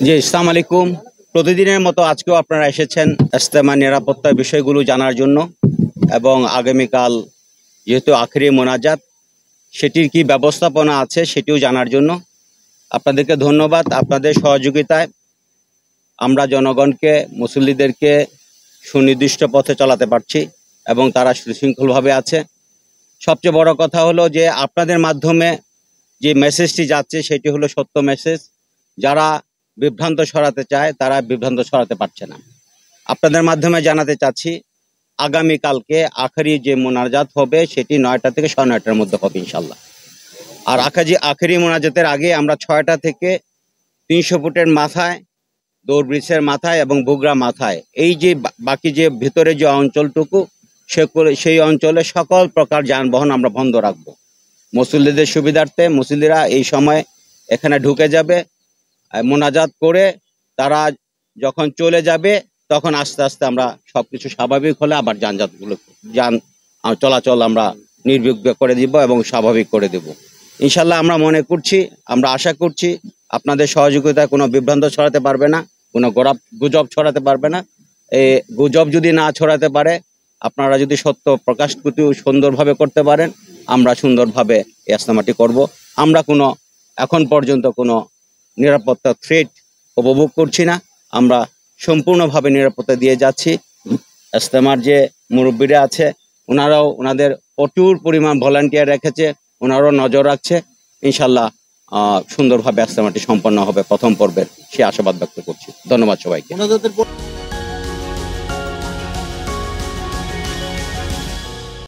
জি, আসসালামু আলাইকুম। প্রতিদিনের মতো আজকেও আপনারা এসেছেন ইজতেমা নিরাপত্তার বিষয়গুলো জানার জন্য এবং আগামীকাল যেহেতু আখেরি মোনাজাত সেটির কি ব্যবস্থাপনা আছে সেটিও জানার জন্য আপনাদেরকে ধন্যবাদ। আপনাদের সহযোগিতায় আমরা জনগণকে, মুসল্লিদেরকে সুনির্দিষ্ট পথে চালাতে পারছি এবং তারা সুশৃঙ্খলভাবে আছে। সবচেয়ে বড় কথা হলো যে আপনাদের মাধ্যমে যে মেসেজটি যাচ্ছে সেটি হলো সত্য মেসেজ। যারা বিভ্রান্ত ছড়াতে চায় তারা বিভ্রান্ত ছড়াতে পারছে না। আপনাদের মাধ্যমে জানাতে চাচ্ছি আগামীকালকে আখেরি যে মোনাজাত হবে সেটি 9টা থেকে 9:30টার মধ্যে হবে ইনশাল্লাহ। আর আখেরি মোনাজাতের আগে আমরা 6টা থেকে 300 ফুটের মাথায়, দৌড় ব্রিজের মাথায় এবং বুগরা মাথায় এই যে বাকি যে ভিতরে যে অঞ্চলটুকু সেই অঞ্চলে সকল প্রকার যানবাহন আমরা বন্ধ রাখবো। মুসল্লিদের সুবিধার্থে মুসল্লিরা এই সময় এখানে ঢুকে যাবে, মোনাজাত করে তারা যখন চলে যাবে তখন আস্তে আস্তে আমরা সবকিছু স্বাভাবিক হলে আবার যান চলাচল আমরা নির্বিঘ্ন করে দিব এবং স্বাভাবিক করে দেব ইনশাল্লাহ। আমরা মনে করছি, আমরা আশা করছি আপনাদের সহযোগিতায় কোনো বিভ্রান্ত ছড়াতে পারবে না, কোনো গুজব ছড়াতে পারবে না। এই গুজব যদি না ছড়াতে পারে, আপনারা যদি সত্য প্রকাশ সুন্দরভাবে করতে পারেন, আমরা সুন্দরভাবে এই ইজতেমাটি করব। আমরা এখন পর্যন্ত কোনো নিরাপত্তা থ্রেট উপভোগ করছি না। আমরা সম্পূর্ণভাবে নিরাপত্তা দিয়ে যাচ্ছি। ইজতেমার যে মুরব্বীরা আছে ওনারাও ওনাদের প্রচুর পরিমাণ ভলান্টিয়ার রেখেছে, ওনারাও নজর রাখছে। ইনশাল্লাহ সুন্দরভাবে ইজতেমাটি সম্পন্ন হবে প্রথম পর্বের, সে আশাবাদ ব্যক্ত করছি। ধন্যবাদ সবাইকে।